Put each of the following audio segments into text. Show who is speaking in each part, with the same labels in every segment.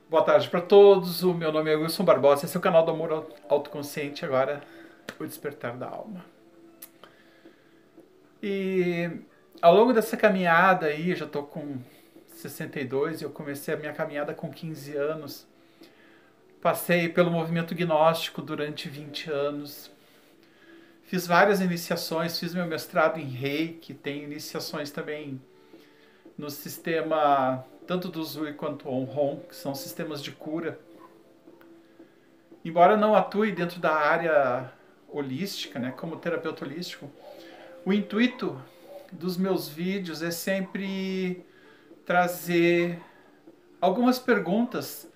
Speaker 1: Boa tarde para todos, o meu nome é Wilson Barbosa, esse é o canal do Amor Autoconsciente, agora o Despertar da Alma. E ao longo dessa caminhada aí, eu já estou com 62 e eu comecei a minha caminhada com 15 anos. Passei pelo movimento gnóstico durante 20 anos. Fiz várias iniciações, fiz meu mestrado em Reiki, tenho iniciações também no sistema tanto do Zui quanto do Onron, que são sistemas de cura. Embora não atue dentro da área holística, né, como terapeuta holístico, o intuito dos meus vídeos é sempre trazer algumas perguntas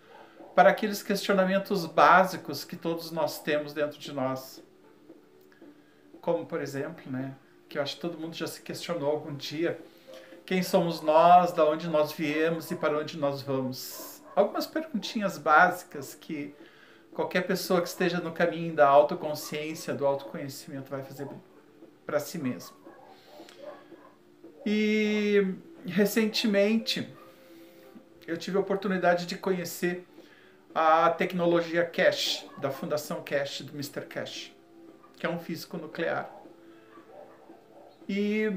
Speaker 1: para aqueles questionamentos básicos que todos nós temos dentro de nós. Como, por exemplo, né, que eu acho que todo mundo já se questionou algum dia, quem somos nós, da onde nós viemos e para onde nós vamos. Algumas perguntinhas básicas que qualquer pessoa que esteja no caminho da autoconsciência, do autoconhecimento, vai fazer para si mesmo. E recentemente eu tive a oportunidade de conhecer a tecnologia Cash, da Fundação Cash, do Mister Cash, que é um físico nuclear. E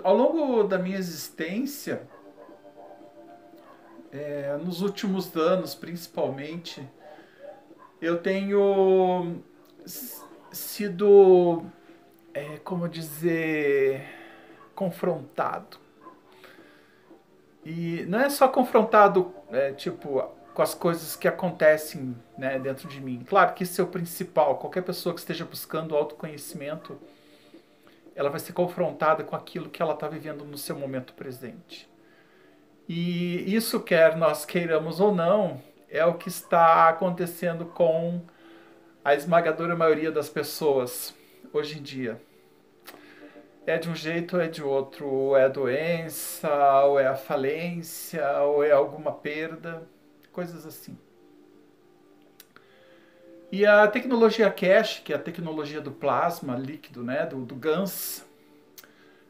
Speaker 1: ao longo da minha existência, nos últimos anos principalmente, eu tenho sido, como dizer, confrontado. E não é só confrontado, tipo, com as coisas que acontecem, né, dentro de mim. Claro que isso é o principal. Qualquer pessoa que esteja buscando autoconhecimento, ela vai ser confrontada com aquilo que ela está vivendo no seu momento presente. E isso, quer nós queiramos ou não, é o que está acontecendo com a esmagadora maioria das pessoas hoje em dia. É de um jeito ou é de outro, ou é a doença, ou é a falência, ou é alguma perda, coisas assim. E a tecnologia Cash, que é a tecnologia do plasma líquido, né, do GANS,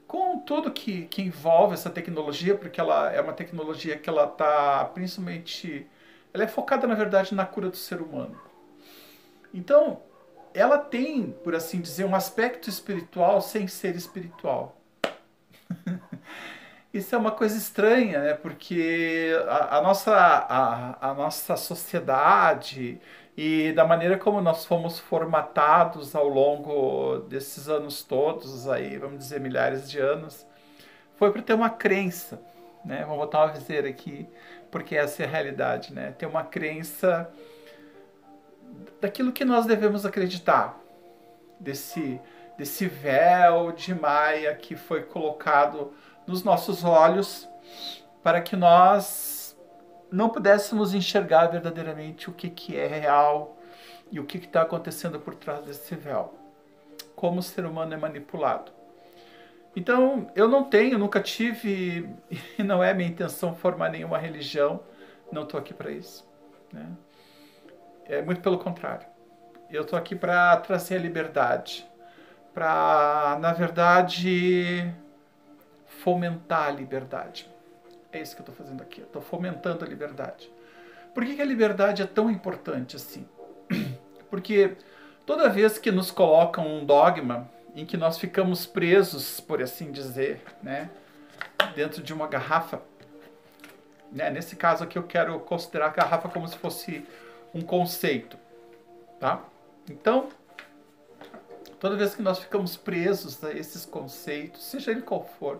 Speaker 1: com tudo que envolve essa tecnologia, porque ela é uma tecnologia que ela está principalmente, ela é focada na verdade na cura do ser humano. Então, ela tem, por assim dizer, um aspecto espiritual sem ser espiritual. Isso é uma coisa estranha, né? Porque a nossa sociedade e da maneira como nós fomos formatados ao longo desses anos todos, aí, vamos dizer, milhares de anos, foi para ter uma crença, né? Vamos botar uma viseira aqui, porque essa é a realidade, né? Ter uma crença daquilo que nós devemos acreditar, desse véu de Maia que foi colocado nos nossos olhos para que nós não pudéssemos enxergar verdadeiramente o que é real e o que está acontecendo por trás desse véu. Como o ser humano é manipulado. Então, eu não tenho, nunca tive, e não é minha intenção formar nenhuma religião, não estou aqui para isso, né? É muito pelo contrário. Eu estou aqui para trazer a liberdade, para, na verdade, fomentar a liberdade. É isso que eu estou fazendo aqui. Eu estou fomentando a liberdade. Por que a liberdade é tão importante assim? Porque toda vez que nos colocam um dogma em que nós ficamos presos, por assim dizer, né, dentro de uma garrafa, né, nesse caso aqui eu quero considerar a garrafa como se fosse um conceito, tá? Então, toda vez que nós ficamos presos a esses conceitos, seja ele qual for,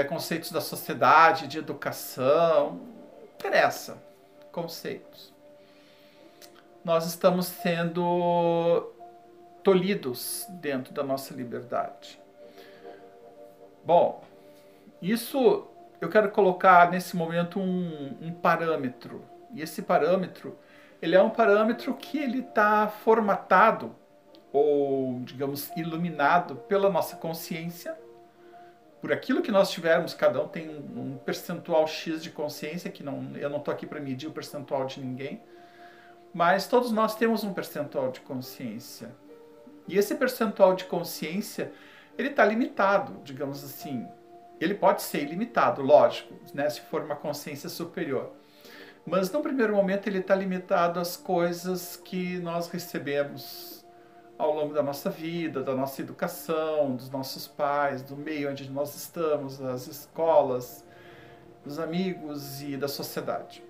Speaker 1: conceitos da sociedade, de educação, não interessa, conceitos. Nós estamos sendo tolhidos dentro da nossa liberdade. Bom, isso eu quero colocar nesse momento um parâmetro. E esse parâmetro, ele é um parâmetro que ele está formatado, ou, digamos, iluminado pela nossa consciência, por aquilo que nós tivermos, cada um tem um percentual X de consciência, que não, eu não estou aqui para medir o percentual de ninguém, mas todos nós temos um percentual de consciência. E esse percentual de consciência, ele está limitado, digamos assim. Ele pode ser ilimitado, lógico, né, se for uma consciência superior. Mas no primeiro momento ele está limitado às coisas que nós recebemos ao longo da nossa vida, da nossa educação, dos nossos pais, do meio onde nós estamos, das escolas, dos amigos e da sociedade.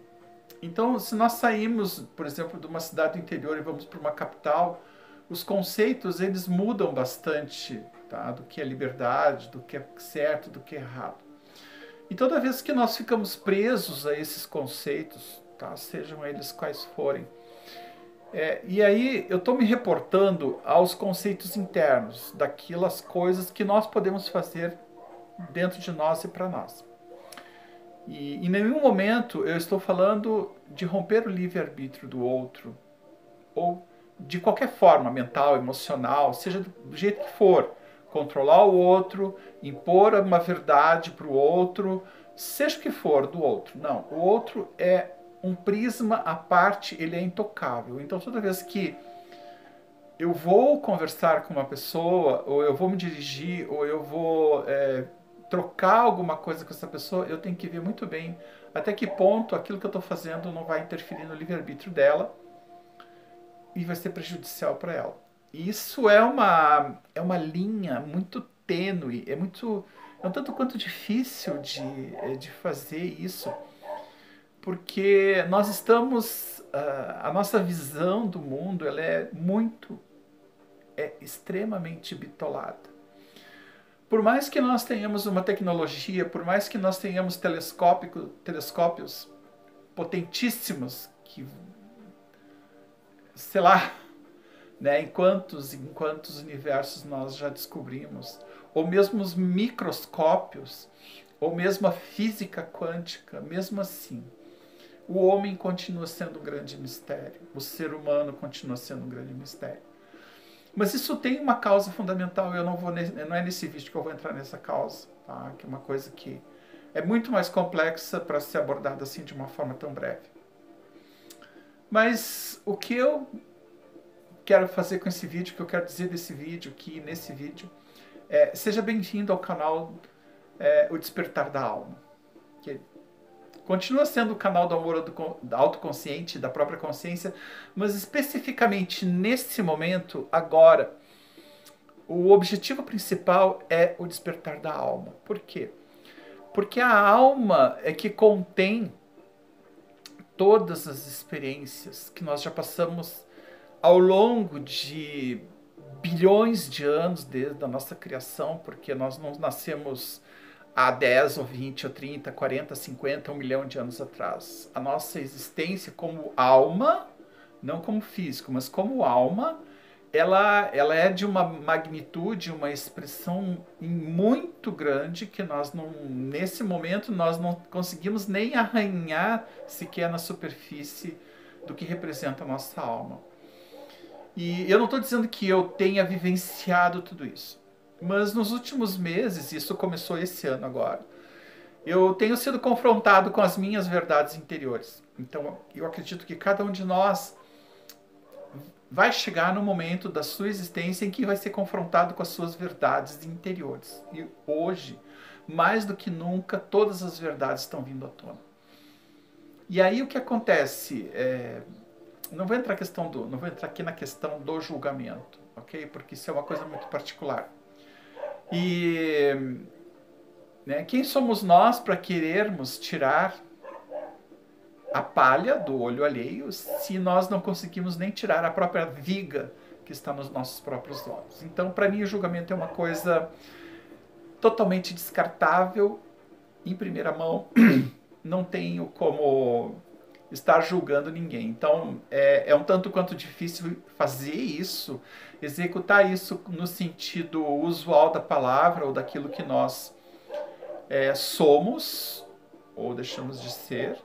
Speaker 1: Então, se nós saímos, por exemplo, de uma cidade do interior e vamos para uma capital, os conceitos eles mudam bastante, tá? Do que é liberdade, do que é certo, do que é errado. E toda vez que nós ficamos presos a esses conceitos, tá? Sejam eles quais forem, e aí eu estou me reportando aos conceitos internos, daquelas coisas que nós podemos fazer dentro de nós e para nós. E em nenhum momento eu estou falando de romper o livre-arbítrio do outro, ou de qualquer forma, mental, emocional, seja do jeito que for, controlar o outro, impor uma verdade para o outro, seja o que for do outro. Não, o outro é um prisma à parte, ele é intocável. Então toda vez que eu vou conversar com uma pessoa, ou eu vou me dirigir, ou eu vou trocar alguma coisa com essa pessoa, eu tenho que ver muito bem até que ponto aquilo que eu estou fazendo não vai interferir no livre-arbítrio dela e vai ser prejudicial para ela. E isso é uma linha muito tênue, é um tanto quanto difícil de fazer isso, porque nós estamos, a nossa visão do mundo ela é extremamente bitolada. Por mais que nós tenhamos uma tecnologia, por mais que nós tenhamos telescópios potentíssimos, que, sei lá, né, em quantos universos nós já descobrimos, ou mesmo os microscópios, ou mesmo a física quântica, mesmo assim, o homem continua sendo um grande mistério, o ser humano continua sendo um grande mistério. Mas isso tem uma causa fundamental, não é nesse vídeo que eu vou entrar nessa causa, tá? Que é uma coisa que é muito mais complexa para ser abordada assim de uma forma tão breve. Mas o que eu quero fazer com esse vídeo, o que eu quero dizer desse vídeo, que nesse vídeo, seja bem-vindo ao canal O Despertar da Alma, que continua sendo o canal do amor autoconsciente, da própria consciência, mas especificamente nesse momento, agora, o objetivo principal é o despertar da alma. Por quê? Porque a alma é que contém todas as experiências que nós já passamos ao longo de bilhões de anos desde a nossa criação, porque nós não nascemos há 10 ou 20 ou 30, 40, 50, 1 milhão de anos atrás. A nossa existência como alma, não como físico, mas como alma, ela é de uma magnitude, uma expressão muito grande que nós não, nesse momento, nós não conseguimos nem arranhar sequer na superfície do que representa a nossa alma. E eu não estou dizendo que eu tenha vivenciado tudo isso. Mas nos últimos meses, isso começou esse ano agora, eu tenho sido confrontado com as minhas verdades interiores. Então eu acredito que cada um de nós vai chegar no momento da sua existência em que vai ser confrontado com as suas verdades interiores. E hoje, mais do que nunca, todas as verdades estão vindo à tona. E aí o que acontece? Não vou entrar aqui na questão do julgamento, ok? Porque isso é uma coisa muito particular. E quem somos nós para querermos tirar a palha do olho alheio se nós não conseguimos nem tirar a própria viga que está nos nossos próprios olhos? Então, para mim, o julgamento é uma coisa totalmente descartável, em primeira mão. Não tenho como estar julgando ninguém. Então, é um tanto quanto difícil fazer isso, executar isso no sentido usual da palavra ou daquilo que nós somos ou deixamos de ser,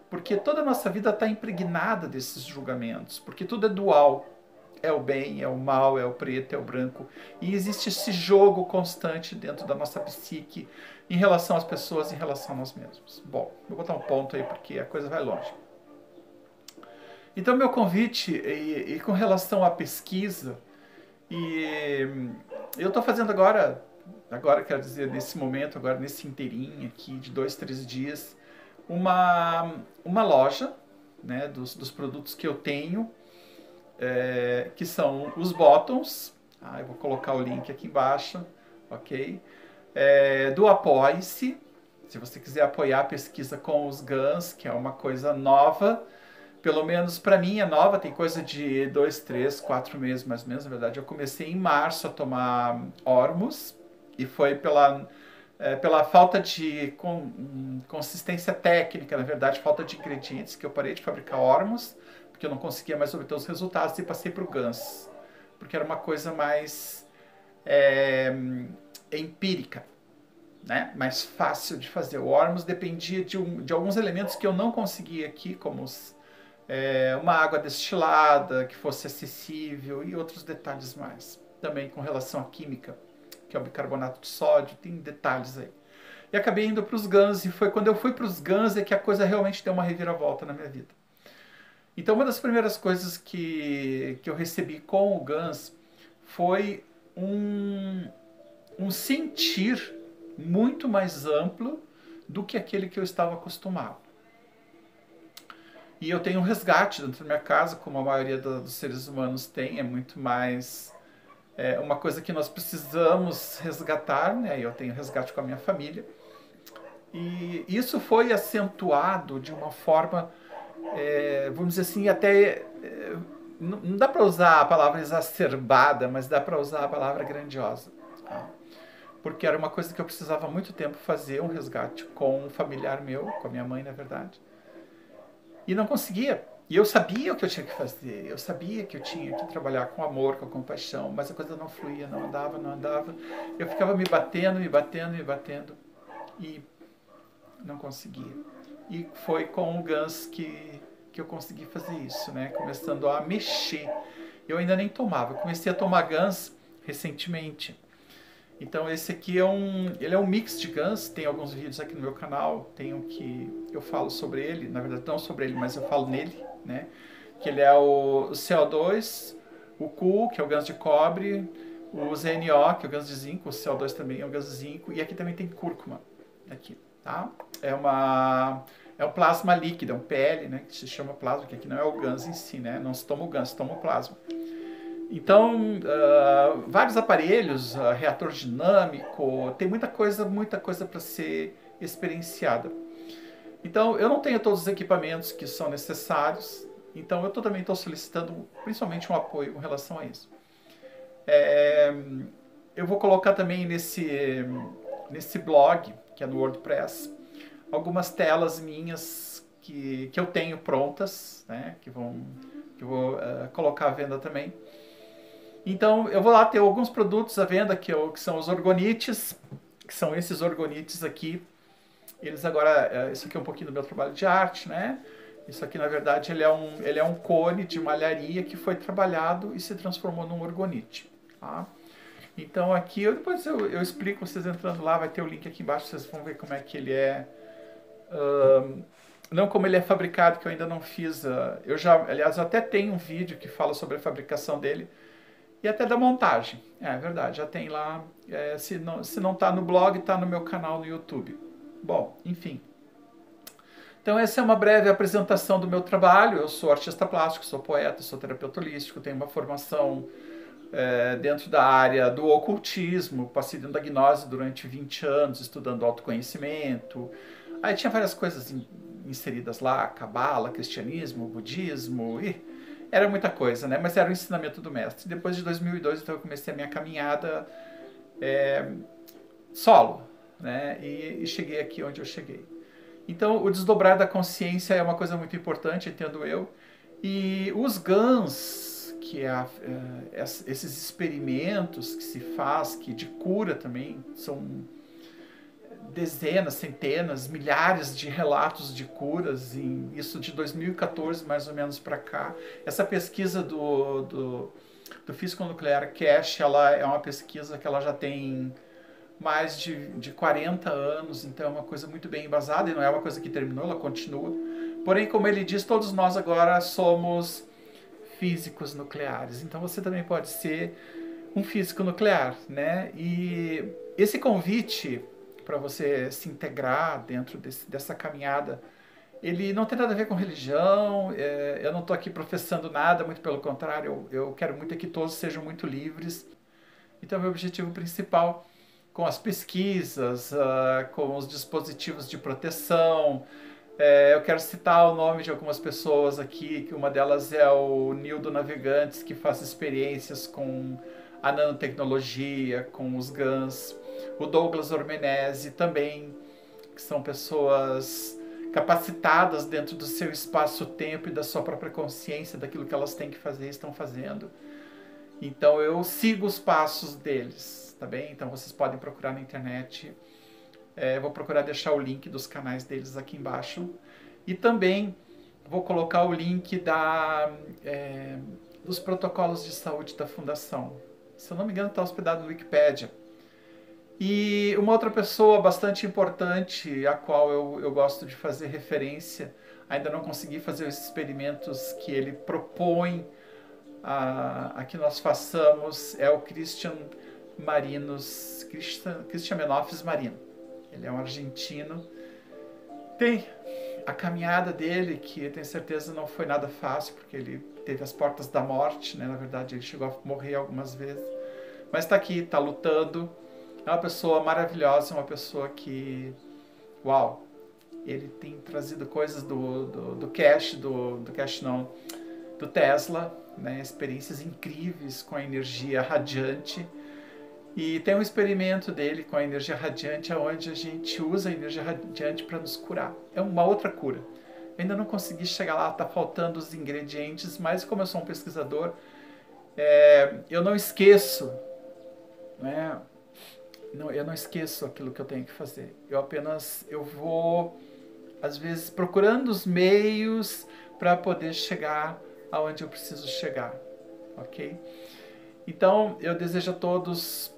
Speaker 1: porque toda a nossa vida está impregnada desses julgamentos, porque tudo é dual. É o bem, é o mal, é o preto, é o branco. E existe esse jogo constante dentro da nossa psique em relação às pessoas, em relação a nós mesmos. Bom, vou botar um ponto aí porque a coisa vai longe. Então, meu convite, e com relação à pesquisa, eu estou fazendo agora quero dizer, nesse momento, agora nesse inteirinho aqui, de 2, 3 dias, uma loja, né, dos produtos que eu tenho, que são os Bottoms. Eu vou colocar o link aqui embaixo, ok? Do Apoie-se, se você quiser apoiar a pesquisa com os GANs, que é uma coisa nova, pelo menos para mim é nova, tem coisa de 2, 3, 4 meses mais ou menos, na verdade. Eu comecei em março a tomar Ormus, e foi pela falta de consistência técnica, na verdade, falta de ingredientes, que eu parei de fabricar Ormus, porque eu não conseguia mais obter os resultados, e passei para o GANs, porque era uma coisa mais empírica, né? Mais fácil de fazer. O Ormus dependia de alguns elementos que eu não conseguia aqui, como uma água destilada que fosse acessível e outros detalhes mais. Também com relação à química, que é o bicarbonato de sódio, tem detalhes aí. E acabei indo para os GANs, e foi quando eu fui para os GANs é que a coisa realmente deu uma reviravolta na minha vida. Então, uma das primeiras coisas que eu recebi com o GANs foi um sentir muito mais amplo do que aquele que eu estava acostumado. E eu tenho um resgate dentro da minha casa, como a maioria dos seres humanos tem, é muito mais uma coisa que nós precisamos resgatar, né? Eu tenho resgate com a minha família. E isso foi acentuado de uma forma, vamos dizer assim, até... não dá para usar a palavra exacerbada, mas dá para usar a palavra grandiosa. Tá? Porque era uma coisa que eu precisava há muito tempo fazer, um resgate com um familiar meu, com a minha mãe, na verdade. E não conseguia. E eu sabia o que eu tinha que fazer, eu sabia que eu tinha que trabalhar com amor, com compaixão, mas a coisa não fluía, não andava, não andava. Eu ficava me batendo e não conseguia. E foi com o GANs que eu consegui fazer isso, né? Começando a mexer. Eu ainda nem tomava, eu comecei a tomar GANs recentemente. Então esse aqui ele é um mix de GANs, tem alguns vídeos aqui no meu canal, tem um que eu falo sobre ele, na verdade não sobre ele, mas eu falo nele, né? Que ele é o CO2, o Cu, que é o GANs de cobre, o ZNO, que é o GANs de zinco, o CO2 também é o GANs de zinco, e aqui também tem cúrcuma, aqui, tá? É um plasma líquido, é um PL, né? Que se chama plasma, que aqui não é o GANs em si, né? Não se toma o GANs, se toma o plasma. Então, vários aparelhos, reator dinâmico, tem muita coisa para ser experienciada. Então, eu não tenho todos os equipamentos que são necessários, então eu também estou solicitando principalmente um apoio com relação a isso. Eu vou colocar também nesse blog, que é no WordPress, algumas telas minhas que eu tenho prontas, né, que eu vou colocar à venda também. Então, eu vou lá ter alguns produtos à venda, que são os orgonites, que são esses orgonites aqui. Eles agora, isso aqui é um pouquinho do meu trabalho de arte, né? Isso aqui, na verdade, ele é um cone de malharia que foi trabalhado e se transformou num orgonite. Tá? Então, aqui, depois eu explico, vocês entrando lá, vai ter o link aqui embaixo, vocês vão ver como é que ele é. Não como ele é fabricado, que eu ainda não fiz. Aliás, eu até tenho um vídeo que fala sobre a fabricação dele, e até da montagem. É verdade, já tem lá. Se não está no blog, está no meu canal no YouTube. Bom, enfim. Então essa é uma breve apresentação do meu trabalho. Eu sou artista plástico, sou poeta, sou terapeuta holístico, tenho uma formação dentro da área do ocultismo, passei dentro da gnose durante 20 anos, estudando autoconhecimento. Aí tinha várias coisas inseridas lá, cabala, cristianismo, budismo, era muita coisa, né? Mas era o ensinamento do mestre. Depois de 2002, então, eu comecei a minha caminhada solo, né? E cheguei aqui onde eu cheguei. Então, o desdobrar da consciência é uma coisa muito importante, entendo eu. E os GANs, que esses experimentos que se faz, que de cura também, são dezenas, centenas, milhares de relatos de curas, isso de 2014 mais ou menos para cá. Essa pesquisa do Físico Nuclear Cash, ela é uma pesquisa que ela já tem mais de 40 anos, então é uma coisa muito bem embasada, e não é uma coisa que terminou, ela continua. Porém, como ele diz, todos nós agora somos físicos nucleares, então você também pode ser um físico nuclear, né? E esse convite para você se integrar dentro dessa caminhada Ele não tem nada a ver com religião, eu não estou aqui professando nada, muito pelo contrário, eu quero muito que todos sejam muito livres. Então, meu objetivo principal com as pesquisas, com os dispositivos de proteção, eu quero citar o nome de algumas pessoas aqui, que uma delas é o Nildo Navegantes, que faz experiências com a nanotecnologia, com os GANs, o Douglas Ormenese também, que são pessoas capacitadas dentro do seu espaço-tempo e da sua própria consciência daquilo que elas têm que fazer e estão fazendo. Então eu sigo os passos deles, tá bem? Então vocês podem procurar na internet. Vou procurar deixar o link dos canais deles aqui embaixo. E também vou colocar o link dos protocolos de saúde da Fundação. Se eu não me engano, está hospedado no Wikipedia. E uma outra pessoa bastante importante, a qual eu gosto de fazer referência, ainda não consegui fazer os experimentos que ele propõe a que nós façamos, é o Christian Menofis Marino. Ele é um argentino. Tem a caminhada dele, que eu tenho certeza não foi nada fácil, porque ele teve as portas da morte, né? Na verdade, ele chegou a morrer algumas vezes. Mas está aqui, está lutando. É uma pessoa maravilhosa, uma pessoa que... Uau! Ele tem trazido coisas do Tesla, né? Experiências incríveis com a energia radiante. E tem um experimento dele com a energia radiante, onde a gente usa a energia radiante para nos curar. É uma outra cura. Eu ainda não consegui chegar lá, está faltando os ingredientes, mas como eu sou um pesquisador, eu não esqueço, né? Eu não esqueço aquilo que eu tenho que fazer. Eu vou, às vezes, procurando os meios para poder chegar aonde eu preciso chegar, ok? Então, eu desejo a todos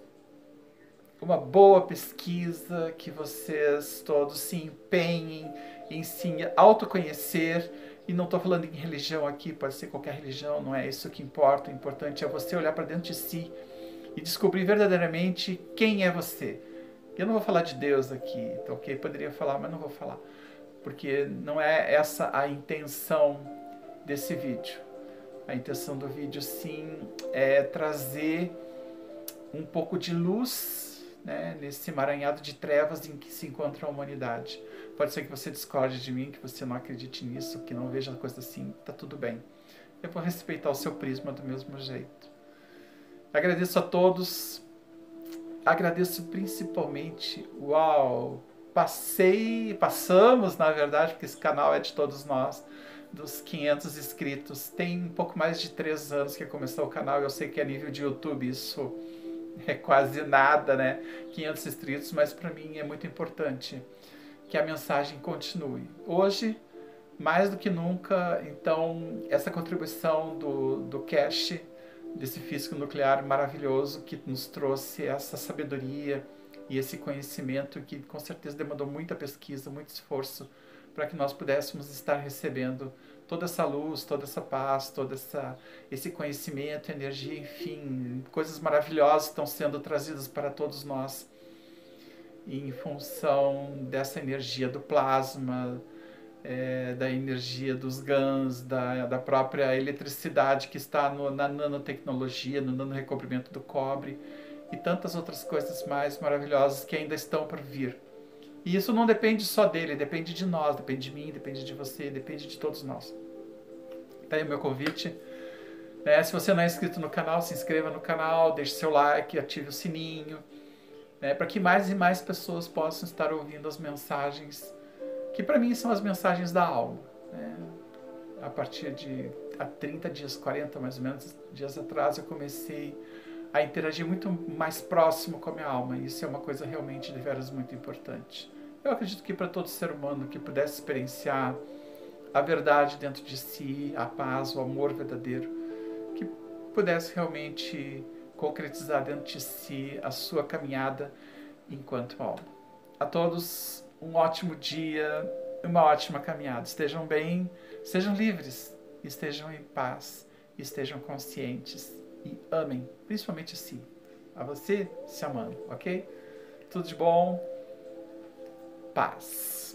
Speaker 1: uma boa pesquisa, que vocês todos se empenhem em se autoconhecer. E não estou falando em religião aqui, pode ser qualquer religião, não é isso que importa. O importante é você olhar para dentro de si e descobrir verdadeiramente quem é você. Eu não vou falar de Deus aqui, tá ok? Poderia falar, mas não vou falar, porque não é essa a intenção desse vídeo. A intenção do vídeo, sim, é trazer um pouco de luz, né, nesse emaranhado de trevas em que se encontra a humanidade. Pode ser que você discorde de mim, que você não acredite nisso, que não veja a coisa assim, tá tudo bem. Eu vou respeitar o seu prisma do mesmo jeito. Agradeço a todos, agradeço principalmente, passamos, na verdade, porque esse canal é de todos nós, dos 500 inscritos. Tem um pouco mais de 3 anos que começou o canal, eu sei que a nível de YouTube isso é quase nada, né? 500 inscritos, mas para mim é muito importante que a mensagem continue. Hoje, mais do que nunca, então, essa contribuição do Cash, desse físico nuclear maravilhoso, que nos trouxe essa sabedoria e esse conhecimento que com certeza demandou muita pesquisa, muito esforço, para que nós pudéssemos estar recebendo toda essa luz, toda essa paz, esse conhecimento, energia, enfim, coisas maravilhosas estão sendo trazidas para todos nós em função dessa energia do plasma, da energia dos GANs, da própria eletricidade que está na nanotecnologia, no nanorecobrimento do cobre e tantas outras coisas mais maravilhosas que ainda estão por vir. E isso não depende só dele, depende de nós, depende de mim, depende de você, depende de todos nós. Tá aí o meu convite. Se você não é inscrito no canal, se inscreva no canal, deixe seu like, ative o sininho, para que mais e mais pessoas possam estar ouvindo as mensagens que para mim são as mensagens da alma. A partir de 30 dias, 40 mais ou menos dias atrás, eu comecei a interagir muito mais próximo com a minha alma. E isso é uma coisa realmente de veras muito importante. Eu acredito que para todo ser humano que pudesse experienciar a verdade dentro de si, a paz, o amor verdadeiro, que pudesse realmente concretizar dentro de si a sua caminhada enquanto alma. A todos, um ótimo dia, uma ótima caminhada. Estejam bem, sejam livres, estejam em paz, estejam conscientes e amem, principalmente si. A você se amando, ok? Tudo de bom. Paz.